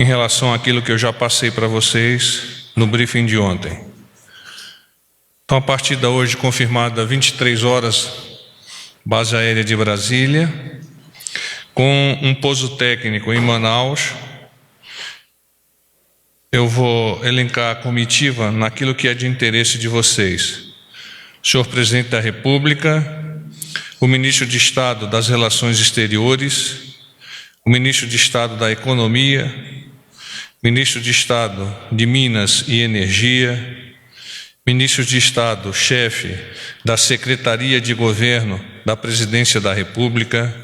em relação àquilo que eu já passei para vocês no briefing de ontem. Então, a partida hoje confirmada 23 horas, base aérea de Brasília, com um pouso técnico em Manaus. Eu vou elencar a comitiva naquilo que é de interesse de vocês. Senhor Presidente da República, o Ministro de Estado das Relações Exteriores, o Ministro de Estado da Economia, Ministro de Estado de Minas e Energia, Ministro de Estado, chefe da Secretaria de Governo da Presidência da República,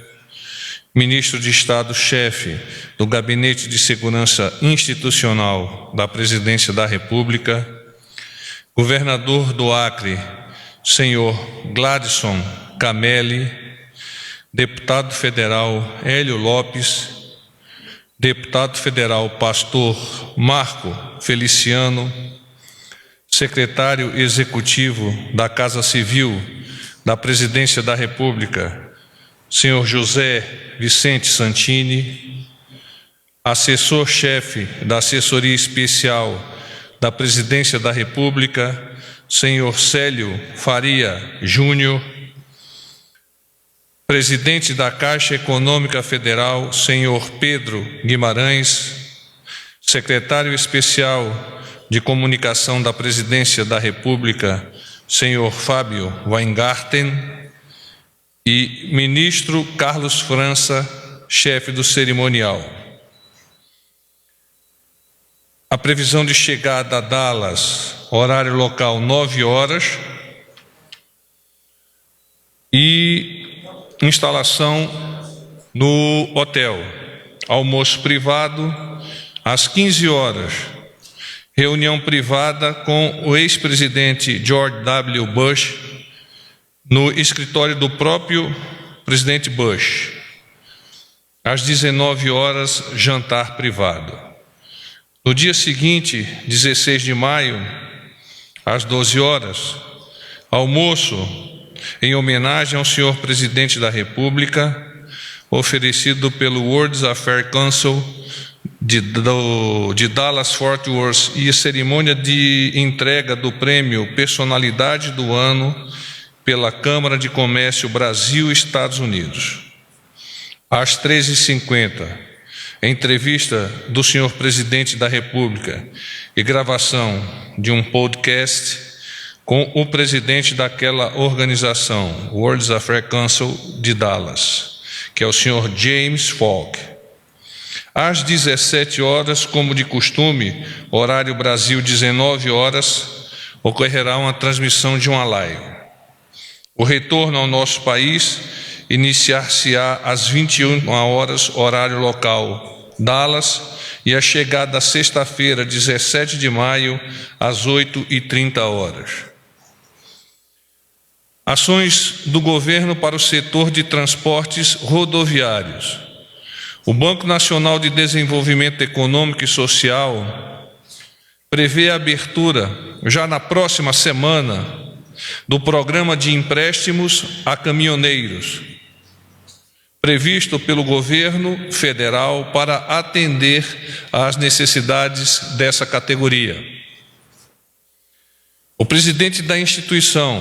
Ministro de Estado, chefe do Gabinete de Segurança Institucional da Presidência da República, Governador do Acre, senhor Gladson Camelli, Deputado Federal Hélio Lopes, Deputado Federal Pastor Marco Feliciano, Secretário Executivo da Casa Civil da Presidência da República, senhor José Vicente Santini, assessor-chefe da Assessoria Especial da Presidência da República, senhor Célio Faria Júnior, presidente da Caixa Econômica Federal, senhor Pedro Guimarães, secretário especial de Comunicação da Presidência da República, senhor Fábio Weingarten, e ministro Carlos França, chefe do cerimonial. A previsão de chegada a Dallas, horário local 9 horas, e instalação no hotel. Almoço privado às 15 horas. Reunião privada com o ex-presidente George W. Bush no escritório do próprio presidente Bush. Às 19 horas, jantar privado. No dia seguinte, 16 de maio, às 12 horas, almoço em homenagem ao senhor presidente da República, oferecido pelo World Affairs Council de Dallas-Fort Worth, e a cerimônia de entrega do prêmio Personalidade do Ano pela Câmara de Comércio Brasil-Estados Unidos. Às 13h50, entrevista do senhor presidente da República e gravação de um podcast com o presidente daquela organização, World Affairs Council de Dallas, que é o senhor James Falk. Às 17 horas, como de costume, horário Brasil 19 horas, ocorrerá uma transmissão de uma live. O retorno ao nosso país iniciar-se-á às 21 horas, horário local Dallas, e a chegada sexta-feira, 17 de maio, às 8h30 horas. Ações do governo para o setor de transportes rodoviários. O Banco Nacional de Desenvolvimento Econômico e Social prevê a abertura, já na próxima semana, do programa de empréstimos a caminhoneiros, previsto pelo governo federal para atender às necessidades dessa categoria. O presidente da instituição,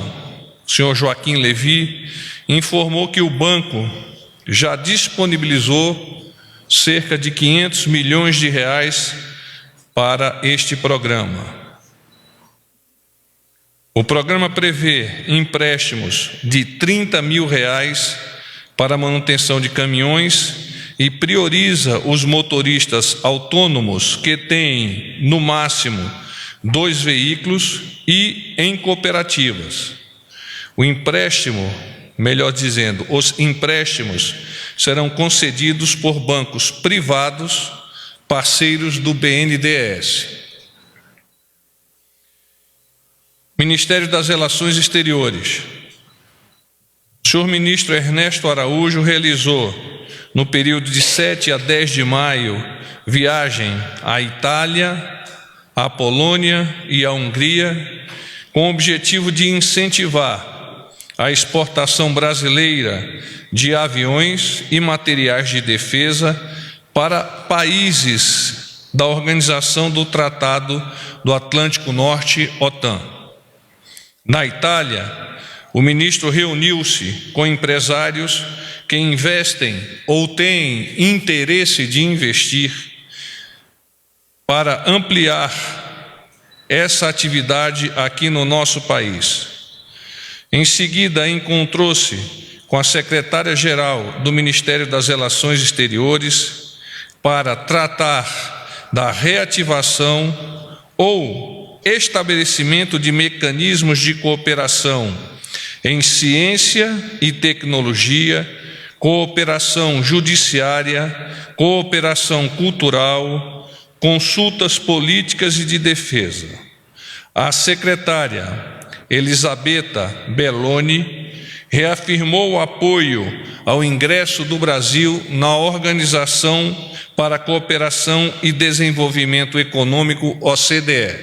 o senhor Joaquim Levy, informou que o banco já disponibilizou cerca de 500 milhões de reais para este programa. O programa prevê empréstimos de R$30 mil para a manutenção de caminhões e prioriza os motoristas autônomos que têm, no máximo, 2 veículos e em cooperativas. O empréstimo, melhor dizendo, os empréstimos serão concedidos por bancos privados, parceiros do BNDES. Ministério das Relações Exteriores. O senhor ministro Ernesto Araújo realizou, no período de 7 a 10 de maio, viagem à Itália, à Polônia e à Hungria, com o objetivo de incentivar a exportação brasileira de aviões e materiais de defesa para países da Organização do Tratado do Atlântico Norte, OTAN. Na Itália, o ministro reuniu-se com empresários que investem ou têm interesse de investir para ampliar essa atividade aqui no nosso país. Em seguida, encontrou-se com a secretária-geral do Ministério das Relações Exteriores para tratar da reativação ou estabelecimento de mecanismos de cooperação em ciência e tecnologia, cooperação judiciária, cooperação cultural, consultas políticas e de defesa. A secretária Elisabetta Belloni reafirmou o apoio ao ingresso do Brasil na Organização para a Cooperação e Desenvolvimento Econômico, OCDE.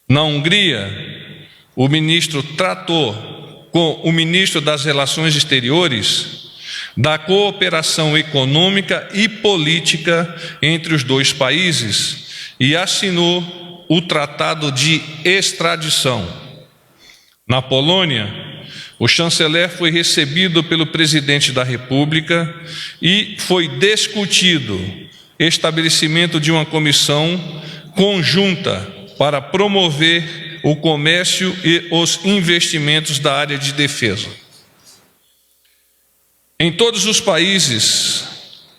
Na Hungria, o ministro tratou com o ministro das Relações Exteriores da cooperação econômica e política entre os dois países e assinou o Tratado de Extradição. Na Polônia, o chanceler foi recebido pelo presidente da República e foi discutido estabelecimento de uma comissão conjunta para promover o comércio e os investimentos da área de defesa. Em todos os países,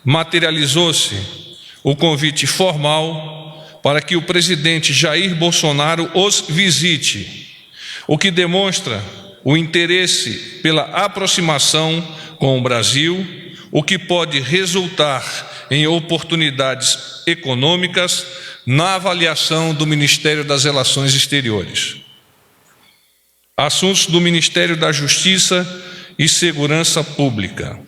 materializou-se o convite formal para que o presidente Jair Bolsonaro os visite, o que demonstra o interesse pela aproximação com o Brasil, o que pode resultar em oportunidades econômicas na avaliação do Ministério das Relações Exteriores. Assuntos do Ministério da Justiça e Segurança Pública.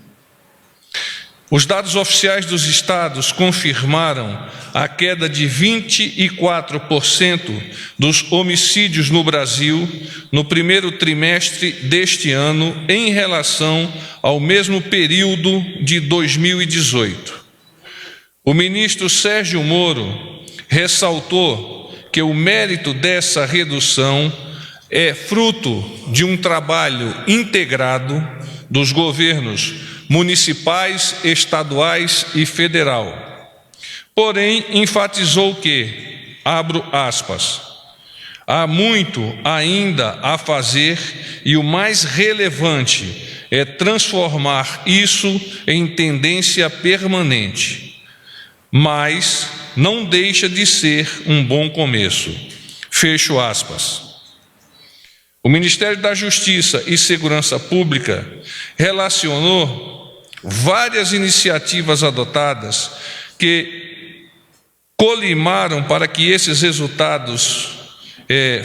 Os dados oficiais dos estados confirmaram a queda de 24% dos homicídios no Brasil no primeiro trimestre deste ano em relação ao mesmo período de 2018. O ministro Sérgio Moro ressaltou que o mérito dessa redução é fruto de um trabalho integrado dos governos municipais, estaduais e federal. Porém, enfatizou que, abro aspas, há muito ainda a fazer e o mais relevante é transformar isso em tendência permanente, mas não deixa de ser um bom começo. Fecho aspas. O Ministério da Justiça e Segurança Pública relacionou várias iniciativas adotadas que colimaram para que esses resultados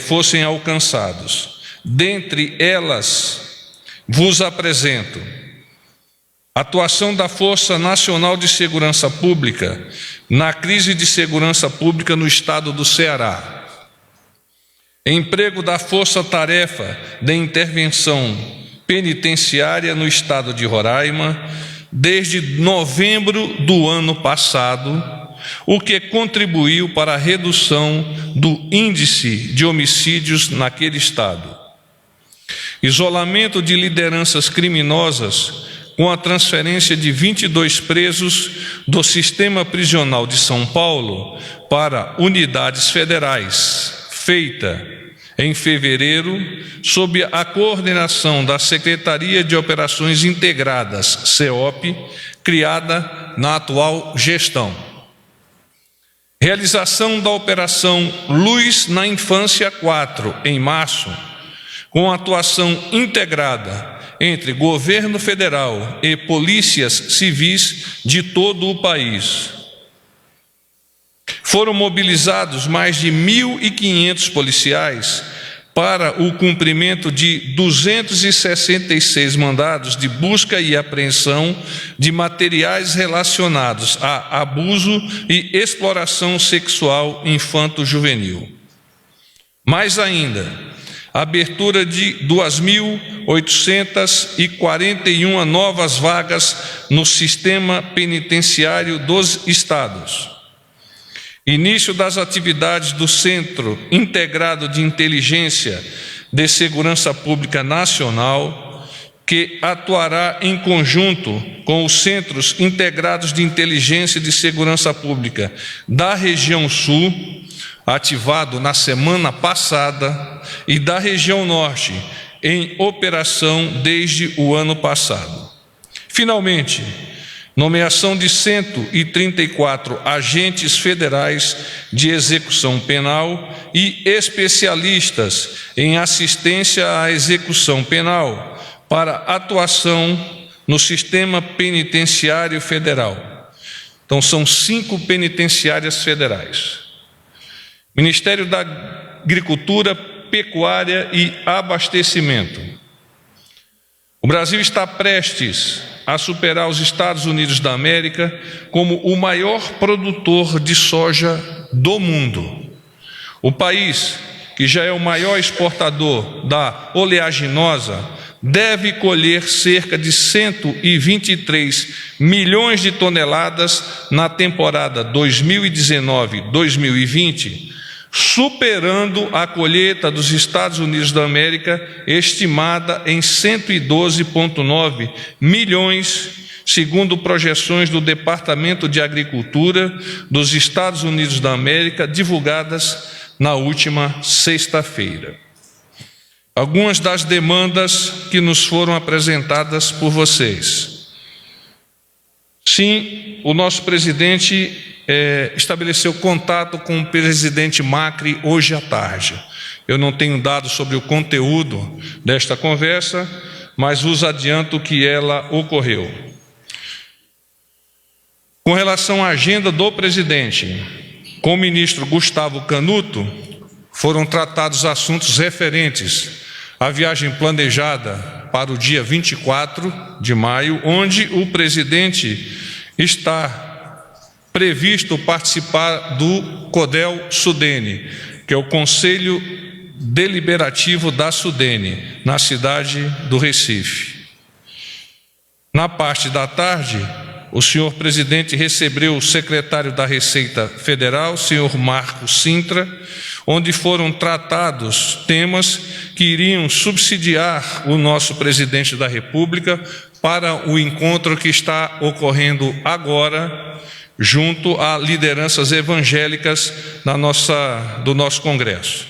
fossem alcançados. Dentre elas, vos apresento a atuação da Força Nacional de Segurança Pública na crise de segurança pública no estado do Ceará. Emprego da Força-Tarefa de Intervenção Penitenciária no estado de Roraima, desde novembro do ano passado, o que contribuiu para a redução do índice de homicídios naquele estado. Isolamento de lideranças criminosas com a transferência de 22 presos do Sistema Prisional de São Paulo para unidades federais, feita em fevereiro, sob a coordenação da Secretaria de Operações Integradas, CEOP, criada na atual gestão. Realização da Operação Luz na Infância 4, em março, com atuação integrada entre governo federal e polícias civis de todo o país. Foram mobilizados mais de 1.500 policiais para o cumprimento de 266 mandados de busca e apreensão de materiais relacionados a abuso e exploração sexual infanto-juvenil. Mais ainda, a abertura de 2.841 novas vagas no sistema penitenciário dos estados. Início das atividades do Centro Integrado de Inteligência de Segurança Pública Nacional, que atuará em conjunto com os Centros Integrados de Inteligência e de Segurança Pública da região Sul, ativado na semana passada, e da região Norte, em operação desde o ano passado. Finalmente, nomeação de 134 agentes federais de execução penal e especialistas em assistência à execução penal para atuação no sistema penitenciário federal. Então, são 5 penitenciárias federais. Ministério da Agricultura, Pecuária e Abastecimento. O Brasil está prestes a superar os Estados Unidos da América como o maior produtor de soja do mundo. O país, que já é o maior exportador da oleaginosa, deve colher cerca de 123 milhões de toneladas na temporada 2019-2020, superando a colheita dos Estados Unidos da América, estimada em 112,9 milhões, segundo projeções do Departamento de Agricultura dos Estados Unidos da América, divulgadas na última sexta-feira. Algumas das demandas que nos foram apresentadas por vocês. Sim, o nosso presidente estabeleceu contato com o presidente Macri hoje à tarde. Eu não tenho dados sobre o conteúdo desta conversa, mas vos adianto que ela ocorreu. Com relação à agenda do presidente, com o ministro Gustavo Canuto, foram tratados assuntos referentes à viagem planejada para o dia 24 de maio, onde o presidente está previsto participar do CODEL Sudene, que é o Conselho Deliberativo da Sudene, na cidade do Recife. Na parte da tarde, o senhor presidente recebeu o secretário da Receita Federal, senhor Marco Sintra, onde foram tratados temas que iriam subsidiar o nosso presidente da República para o encontro que está ocorrendo agora, junto a lideranças evangélicas do nosso Congresso.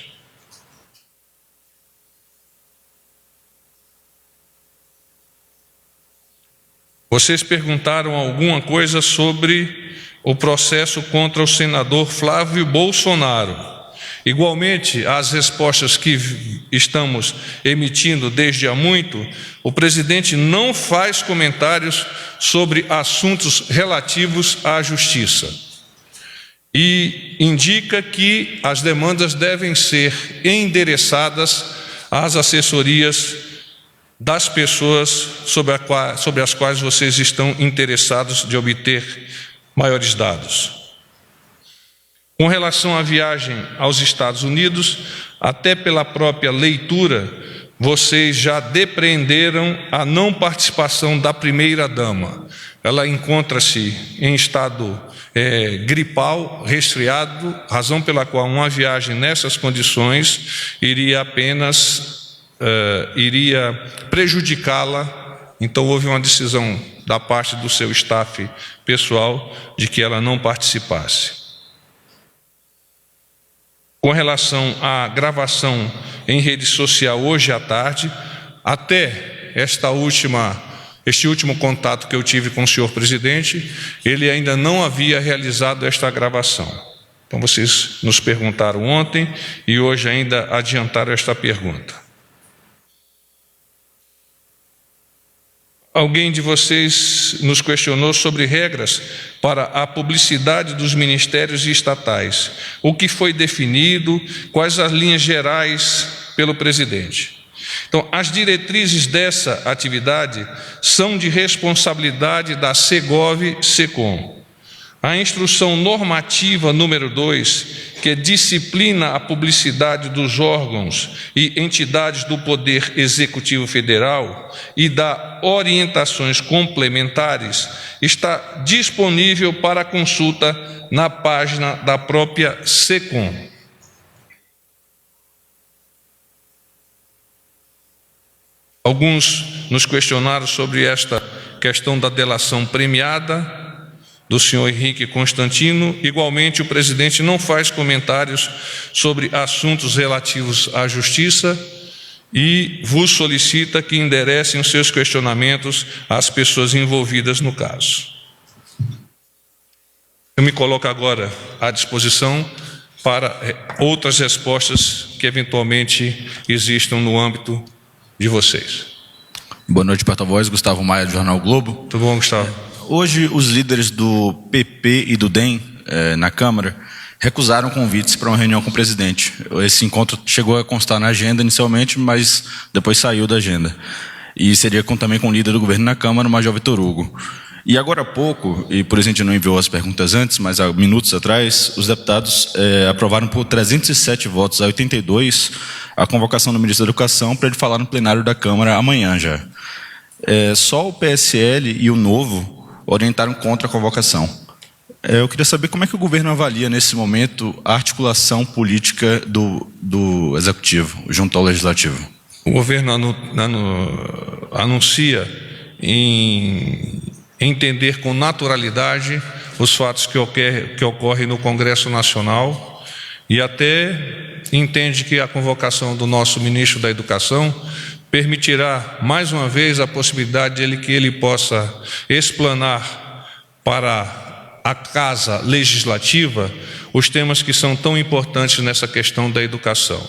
Vocês perguntaram alguma coisa sobre o processo contra o senador Flávio Bolsonaro. Igualmente, as respostas que estamos emitindo desde há muito, o presidente não faz comentários sobre assuntos relativos à justiça e indica que as demandas devem ser endereçadas às assessorias das pessoas sobre as quais vocês estão interessados de obter maiores dados. Com relação à viagem aos Estados Unidos, até pela própria leitura, vocês já depreenderam a não participação da primeira-dama. Ela encontra-se em estado gripal, resfriado, razão pela qual uma viagem nessas condições iria prejudicá-la. Então houve uma decisão da parte do seu staff pessoal de que ela não participasse. Com relação à gravação em rede social hoje à tarde, até este último contato que eu tive com o senhor presidente, ele ainda não havia realizado esta gravação. Então vocês nos perguntaram ontem e hoje ainda adiantaram esta pergunta. Alguém de vocês nos questionou sobre regras para a publicidade dos ministérios e estatais. O que foi definido, quais as linhas gerais pelo presidente. Então, as diretrizes dessa atividade são de responsabilidade da Segov-Secom. A instrução normativa número 2, que disciplina a publicidade dos órgãos e entidades do Poder Executivo Federal e dá orientações complementares, está disponível para consulta na página da própria SECOM. Alguns nos questionaram sobre esta questão da delação premiada do senhor Henrique Constantino. Igualmente, o presidente não faz comentários sobre assuntos relativos à justiça e vos solicita que enderecem os seus questionamentos às pessoas envolvidas no caso. Eu me coloco agora à disposição para outras respostas que eventualmente existam no âmbito de vocês. Boa noite, porta-voz. Gustavo Maia, do Jornal Globo. Tudo bom, Gustavo? Hoje, os líderes do PP e do DEM na Câmara recusaram convites para uma reunião com o presidente. Esse encontro chegou a constar na agenda inicialmente, mas depois saiu da agenda. E seria também com o líder do governo na Câmara, o Major Vitor Hugo. E agora há pouco, e por isso a gente não enviou as perguntas antes, mas há minutos atrás, os deputados aprovaram por 307 votos a 82 a convocação do ministro da Educação para ele falar no plenário da Câmara amanhã já. Só o PSL e o Novo orientaram contra a convocação. Eu queria saber como é que o governo avalia, nesse momento, a articulação política do Executivo junto ao Legislativo. O governo anuncia em entender com naturalidade os fatos que ocorrem no Congresso Nacional e até entende que a convocação do nosso ministro da Educação permitirá, mais uma vez, a possibilidade de que ele possa explanar para a Casa Legislativa os temas que são tão importantes nessa questão da educação.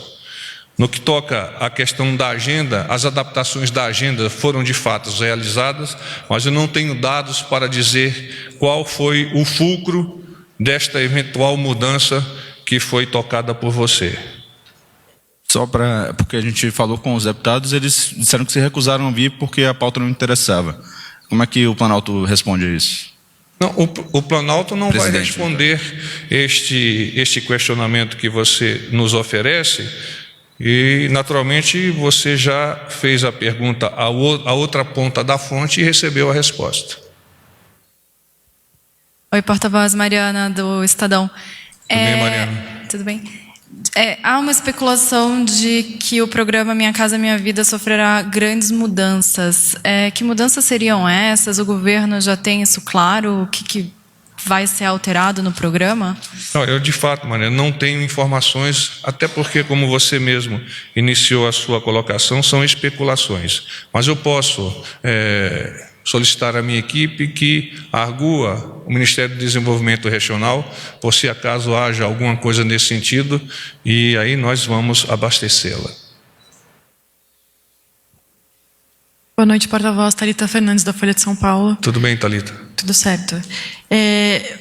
No que toca à questão da agenda, as adaptações da agenda foram de fato realizadas, mas eu não tenho dados para dizer qual foi o fulcro desta eventual mudança que foi tocada por você. Porque a gente falou com os deputados, eles disseram que se recusaram a vir porque a pauta não interessava. Como é que o Planalto responde a isso? Não, o Planalto não vai responder este questionamento que você nos oferece e, naturalmente, você já fez a pergunta à outra ponta da fonte e recebeu a resposta. Oi, porta-voz, Mariana, do Estadão. Tudo bem, Mariana? Tudo bem. Há uma especulação de que o programa Minha Casa Minha Vida sofrerá grandes mudanças. Que mudanças seriam essas? O governo já tem isso claro? O que vai ser alterado no programa? Não, eu, de fato, Mariana, não tenho informações, até porque, como você mesmo iniciou a sua colocação, são especulações. Mas eu posso solicitar à minha equipe que argua o Ministério do Desenvolvimento Regional, por se acaso haja alguma coisa nesse sentido, e aí nós vamos abastecê-la. Boa noite, porta-voz. Thalita Fernandes, da Folha de São Paulo. Tudo bem, Thalita? Tudo certo.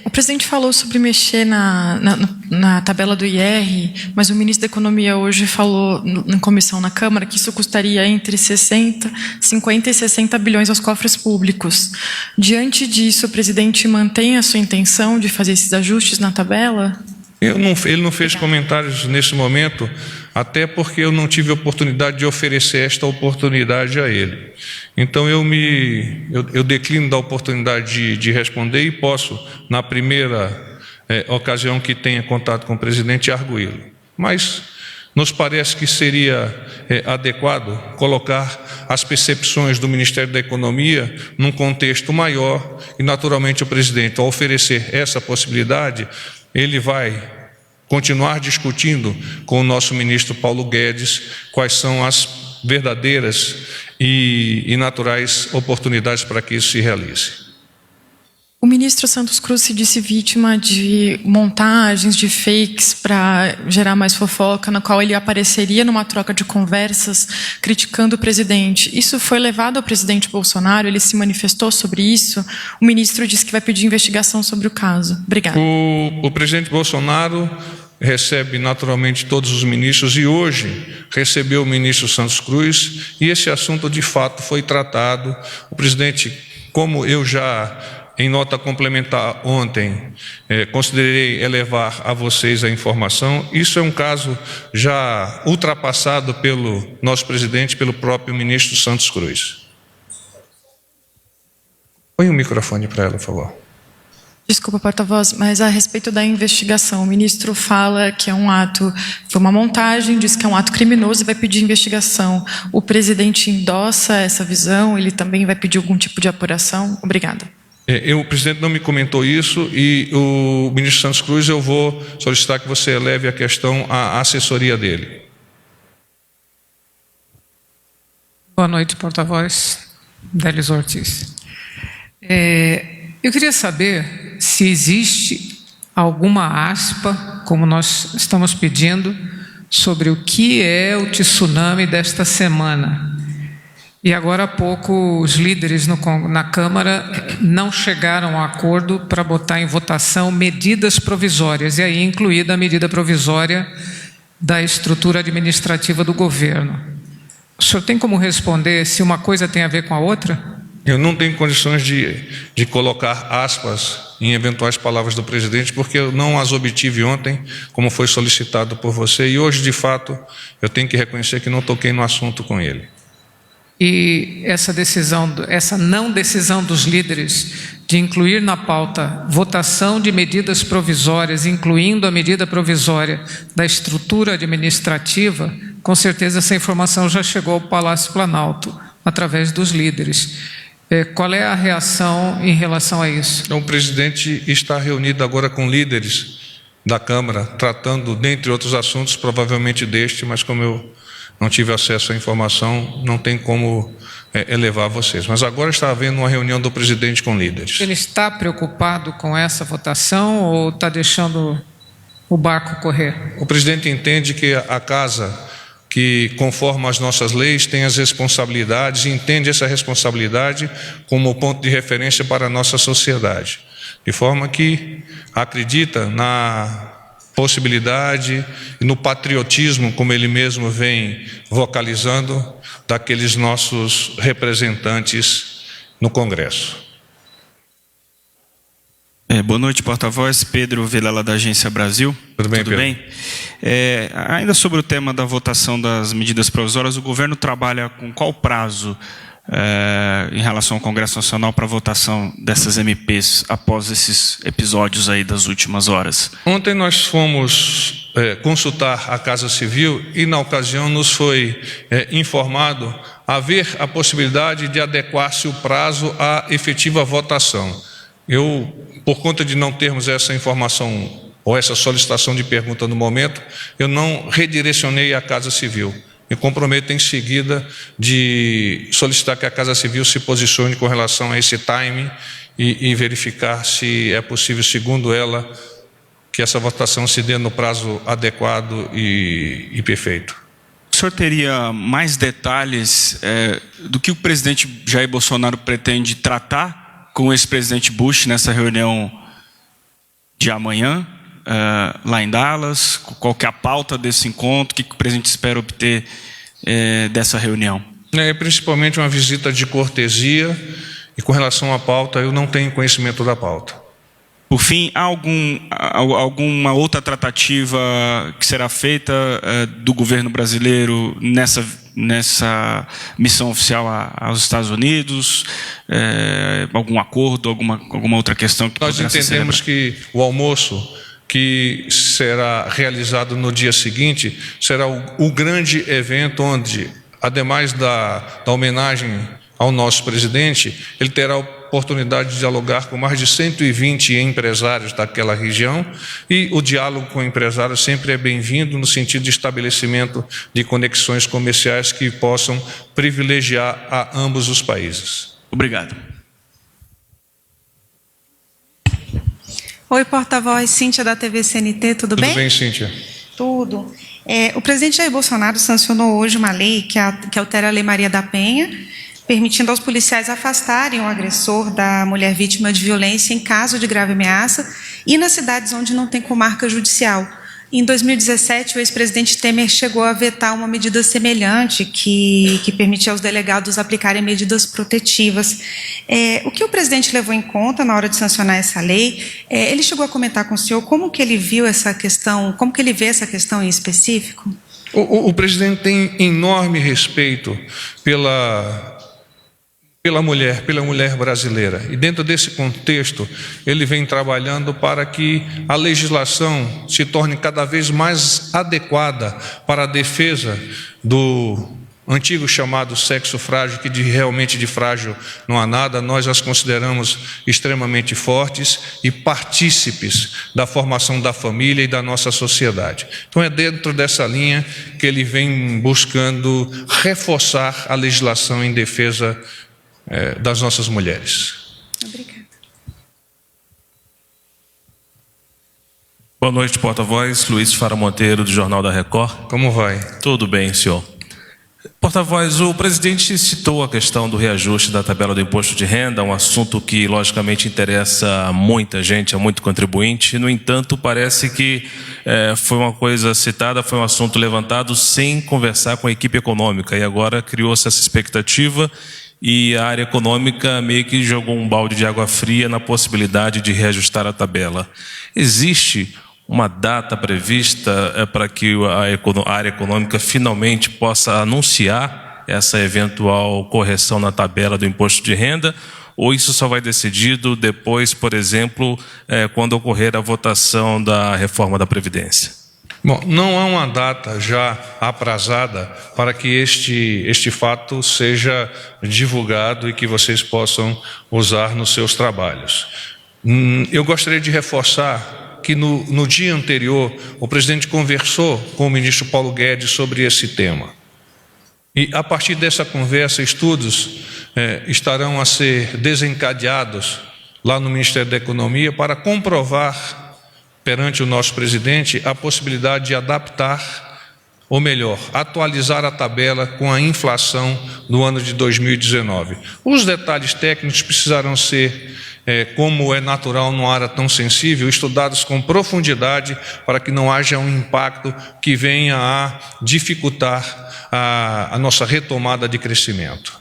O presidente falou sobre mexer na tabela do IR, mas o ministro da Economia hoje falou em comissão na Câmara que isso custaria entre 50 e 60 bilhões aos cofres públicos. Diante disso, o presidente mantém a sua intenção de fazer esses ajustes na tabela? Ele não fez comentários nesse momento, até porque eu não tive oportunidade de oferecer esta oportunidade a ele. Então eu declino da oportunidade de responder e posso, na primeira ocasião que tenha contato com o presidente, arguí-lo. Mas nos parece que seria adequado colocar as percepções do Ministério da Economia num contexto maior e, naturalmente, o presidente, ao oferecer essa possibilidade, ele vai continuar discutindo com o nosso ministro Paulo Guedes quais são as verdadeiras e naturais oportunidades para que isso se realize. O ministro Santos Cruz se disse vítima de montagens, de fakes para gerar mais fofoca, na qual ele apareceria numa troca de conversas criticando o presidente. Isso foi levado ao presidente Bolsonaro? Ele se manifestou sobre isso? O ministro disse que vai pedir investigação sobre o caso. Obrigada. O presidente Bolsonaro recebe naturalmente todos os ministros e hoje recebeu o ministro Santos Cruz e esse assunto de fato foi tratado. O presidente, como eu já em nota complementar ontem, considerei elevar a vocês a informação. Isso é um caso já ultrapassado pelo nosso presidente, pelo próprio ministro Santos Cruz. Põe o microfone para ela, por favor. Desculpa, porta-voz, mas a respeito da investigação, o ministro fala que é um ato, foi uma montagem, diz que é um ato criminoso e vai pedir investigação. O presidente endossa essa visão? Ele também vai pedir algum tipo de apuração? Obrigada. O presidente não me comentou isso e o ministro Santos Cruz, eu vou solicitar que você eleve a questão à assessoria dele. Boa noite, porta-voz. Délis Ortiz. Eu queria saber se existe alguma aspa, como nós estamos pedindo, sobre o que é o tsunami desta semana. E agora há pouco os líderes na Câmara não chegaram a acordo para botar em votação medidas provisórias, e aí incluída a medida provisória da estrutura administrativa do governo. O senhor tem como responder se uma coisa tem a ver com a outra? Eu não tenho condições de colocar aspas em eventuais palavras do presidente, porque eu não as obtive ontem, como foi solicitado por você, e hoje, de fato, eu tenho que reconhecer que não toquei no assunto com ele. E essa não decisão dos líderes de incluir na pauta votação de medidas provisórias, incluindo a medida provisória da estrutura administrativa, com certeza essa informação já chegou ao Palácio Planalto, através dos líderes. Qual é a reação em relação a isso? Então, o presidente está reunido agora com líderes da Câmara, tratando, dentre outros assuntos, provavelmente deste, mas como eu não tive acesso à informação, não tem como elevar a vocês. Mas agora está havendo uma reunião do presidente com líderes. Ele está preocupado com essa votação ou está deixando o barco correr? O presidente entende que a casa que conforma as nossas leis tem as responsabilidades e entende essa responsabilidade como ponto de referência para a nossa sociedade. De forma que acredita na possibilidade e no patriotismo, como ele mesmo vem vocalizando, daqueles nossos representantes no Congresso. Boa noite, porta-voz. Pedro Vilela, da Agência Brasil. Tudo bem, Tudo bem? Ainda sobre o tema da votação das medidas provisórias, o governo trabalha com qual prazo em relação ao Congresso Nacional para a votação dessas MPs após esses episódios aí das últimas horas? Ontem nós fomos consultar a Casa Civil e, na ocasião, nos foi informado haver a possibilidade de adequar-se o prazo à efetiva votação. Eu, por conta de não termos essa informação ou essa solicitação de pergunta no momento, eu não redirecionei à Casa Civil. Me comprometo em seguida de solicitar que a Casa Civil se posicione com relação a esse timing e verificar se é possível, segundo ela, que essa votação se dê no prazo adequado e perfeito. O senhor teria mais detalhes do que o presidente Jair Bolsonaro pretende tratar com o ex-presidente Bush nessa reunião de amanhã, lá em Dallas? Qual que é a pauta desse encontro? O que o presidente espera obter dessa reunião? Principalmente uma visita de cortesia, e com relação à pauta, eu não tenho conhecimento da pauta. Por fim, há alguma outra tratativa que será feita do governo brasileiro nessa missão oficial aos Estados Unidos? Algum acordo, alguma outra questão que nós entendemos que o almoço que será realizado no dia seguinte será o grande evento onde, ademais da homenagem ao nosso presidente, ele terá a oportunidade de dialogar com mais de 120 empresários daquela região, e o diálogo com empresários sempre é bem-vindo no sentido de estabelecimento de conexões comerciais que possam privilegiar a ambos os países. Obrigado. Oi, porta-voz, Cíntia da TV CNT, tudo bem? Tudo bem, Cíntia? Tudo. O presidente Jair Bolsonaro sancionou hoje uma lei que altera a Lei Maria da Penha, permitindo aos policiais afastarem o agressor da mulher vítima de violência em caso de grave ameaça e nas cidades onde não tem comarca judicial. Em 2017, o ex-presidente Temer chegou a vetar uma medida semelhante que permitia aos delegados aplicarem medidas protetivas. O que o presidente levou em conta na hora de sancionar essa lei? Ele chegou a comentar com o senhor como que ele viu essa questão, como que ele vê essa questão em específico? O presidente tem enorme respeito pela mulher brasileira. E dentro desse contexto, ele vem trabalhando para que a legislação se torne cada vez mais adequada para a defesa do antigo chamado sexo frágil, que realmente de frágil não há nada. Nós as consideramos extremamente fortes e partícipes da formação da família e da nossa sociedade. Então é dentro dessa linha que ele vem buscando reforçar a legislação em defesa das nossas mulheres. Obrigada. Boa noite, porta-voz. Luiz Fara Monteiro, do Jornal da Record. Como vai? Tudo bem, senhor. Porta-voz, o presidente citou a questão do reajuste da tabela do imposto de renda, um assunto que, logicamente, interessa a muita gente, a muito contribuinte. No entanto, parece que foi uma coisa citada, foi um assunto levantado sem conversar com a equipe econômica. E agora criou-se essa expectativa e a área econômica meio que jogou um balde de água fria na possibilidade de reajustar a tabela. Existe uma data prevista para que a área econômica finalmente possa anunciar essa eventual correção na tabela do imposto de renda, ou isso só vai decidido depois, por exemplo, quando ocorrer a votação da reforma da Previdência? Bom, não há uma data já aprazada para que este fato seja divulgado e que vocês possam usar nos seus trabalhos. Eu gostaria de reforçar que no dia anterior o presidente conversou com o ministro Paulo Guedes sobre esse tema. E a partir dessa conversa, estudos estarão a ser desencadeados lá no Ministério da Economia para comprovar perante o nosso presidente a possibilidade de adaptar, ou melhor, atualizar a tabela com a inflação no ano de 2019. Os detalhes técnicos precisarão ser, como é natural numa área tão sensível, estudados com profundidade para que não haja um impacto que venha a dificultar a nossa retomada de crescimento.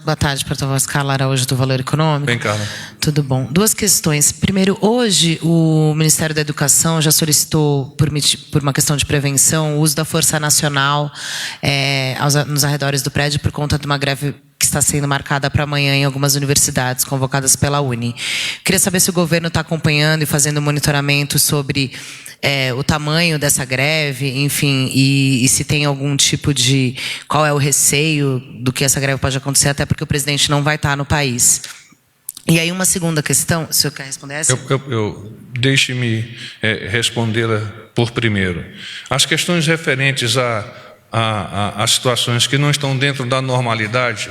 Boa tarde, porta-voz Carla Araújo, do Valor Econômico. Bem, Carla. Tudo bom. Duas questões. Primeiro, hoje o Ministério da Educação já solicitou, por uma questão de prevenção, o uso da Força Nacional nos arredores do prédio por conta de uma greve que está sendo marcada para amanhã em algumas universidades convocadas pela Uni. Queria saber se o governo está acompanhando e fazendo monitoramento sobre o tamanho dessa greve, enfim, e se tem algum tipo de... Qual é o receio do que essa greve pode acontecer, até porque o presidente não vai estar no país. E aí uma segunda questão, o senhor quer responder essa? Deixe-me respondê-la por primeiro. As questões referentes a situações que não estão dentro da normalidade,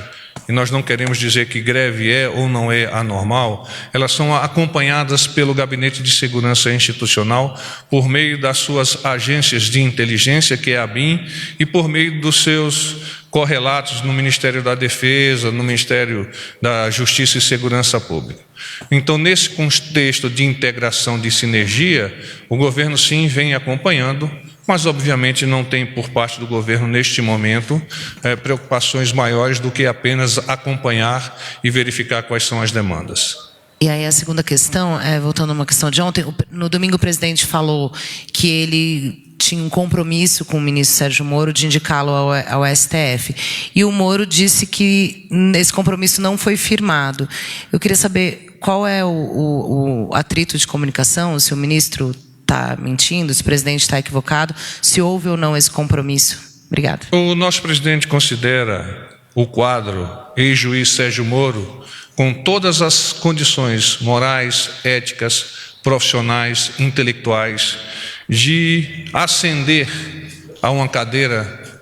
e nós não queremos dizer que greve é ou não é anormal, elas são acompanhadas pelo Gabinete de Segurança Institucional por meio das suas agências de inteligência, que é a ABIN, e por meio dos seus correlatos no Ministério da Defesa, no Ministério da Justiça e Segurança Pública. Então, nesse contexto de integração, de sinergia, o governo sim vem acompanhando, mas obviamente não tem por parte do governo neste momento preocupações maiores do que apenas acompanhar e verificar quais são as demandas. E aí a segunda questão, voltando a uma questão de ontem, no domingo o presidente falou que ele tinha um compromisso com o ministro Sérgio Moro de indicá-lo ao STF. E o Moro disse que esse compromisso não foi firmado. Eu queria saber qual é o atrito de comunicação, se o ministro está mentindo, se o presidente está equivocado, se houve ou não esse compromisso. Obrigada. O nosso presidente considera o quadro ex-juiz Sérgio Moro com todas as condições morais, éticas, profissionais, intelectuais, de ascender a uma cadeira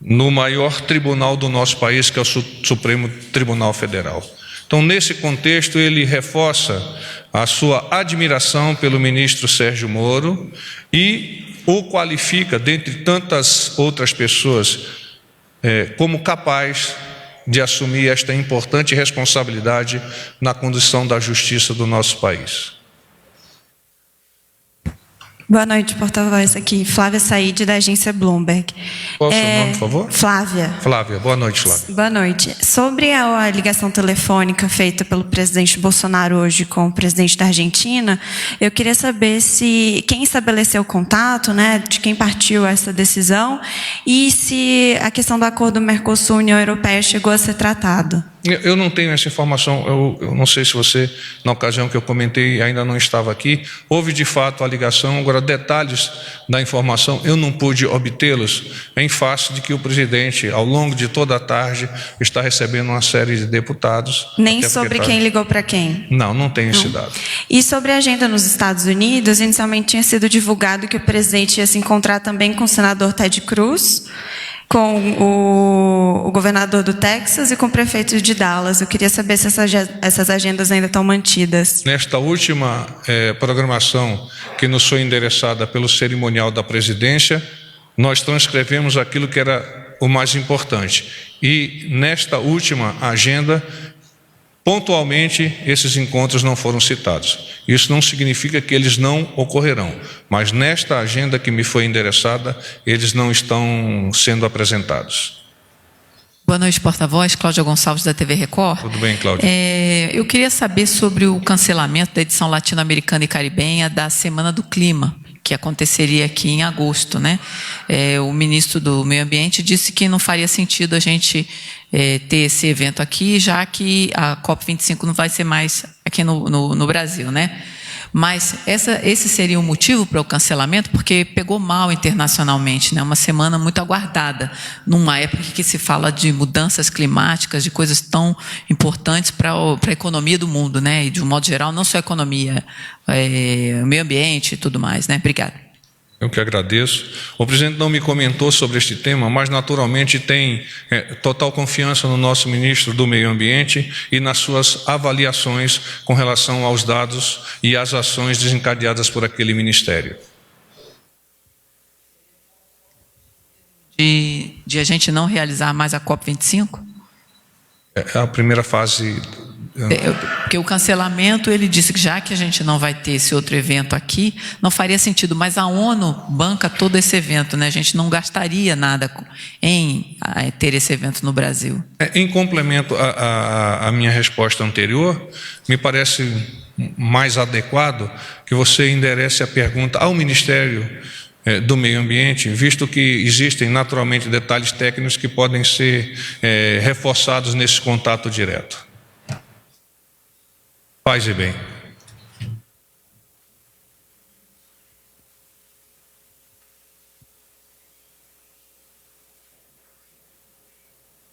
no maior tribunal do nosso país, que é o Supremo Tribunal Federal. Então, nesse contexto, ele reforça a sua admiração pelo ministro Sérgio Moro e o qualifica, dentre tantas outras pessoas, como capaz de assumir esta importante responsabilidade na condução da justiça do nosso país. Boa noite, porta-voz. Aqui, Flávia Said, da agência Bloomberg. Qual o seu nome, por favor? Flávia. Flávia, boa noite, Flávia. Boa noite. Sobre a ligação telefônica feita pelo presidente Bolsonaro hoje com o presidente da Argentina, eu queria saber se quem estabeleceu o contato, né, de quem partiu essa decisão, e se a questão do acordo Mercosul-União Europeia chegou a ser tratado. Eu não tenho essa informação, eu não sei se você, na ocasião que eu comentei, ainda não estava aqui. Houve, de fato, a ligação. Agora, detalhes da informação, eu não pude obtê-los em face de que o presidente, ao longo de toda a tarde, está recebendo uma série de deputados. Nem sobre quem ligou para quem? Não tenho esse dado. E sobre a agenda nos Estados Unidos, inicialmente tinha sido divulgado que o presidente ia se encontrar também com o senador Ted Cruz, com o governador do Texas e com o prefeito de Dallas. Eu queria saber se essas agendas ainda estão mantidas. Nesta última programação que nos foi endereçada pelo cerimonial da presidência, nós transcrevemos aquilo que era o mais importante. E nesta última agenda, pontualmente, esses encontros não foram citados. Isso não significa que eles não ocorrerão, mas nesta agenda que me foi endereçada, eles não estão sendo apresentados. Boa noite, porta-voz. Cláudia Gonçalves, da TV Record. Tudo bem, Cláudia? Eu queria saber sobre o cancelamento da edição latino-americana e caribenha da Semana do Clima, que aconteceria aqui em agosto, né? O ministro do Meio Ambiente disse que não faria sentido a gente ter esse evento aqui, já que a COP25 não vai ser mais aqui no Brasil, né? Mas esse seria um motivo para o cancelamento, porque pegou mal internacionalmente, né? Uma semana muito aguardada, numa época que se fala de mudanças climáticas, de coisas tão importantes para a economia do mundo, né? E de um modo geral, não só a economia, o meio ambiente e tudo mais, né? Obrigada. Eu que agradeço. O presidente não me comentou sobre este tema, mas naturalmente tem total confiança no nosso ministro do Meio Ambiente e nas suas avaliações com relação aos dados e às ações desencadeadas por aquele ministério. De a gente não realizar mais a COP25? É a primeira fase. Porque o cancelamento, ele disse que já que a gente não vai ter esse outro evento aqui, não faria sentido, mas a ONU banca todo esse evento, né? A gente não gastaria nada em ter esse evento no Brasil. Em complemento à minha resposta anterior, me parece mais adequado que você enderece a pergunta ao Ministério do Meio Ambiente, visto que existem naturalmente detalhes técnicos que podem ser reforçados nesse contato direto. Paz e bem.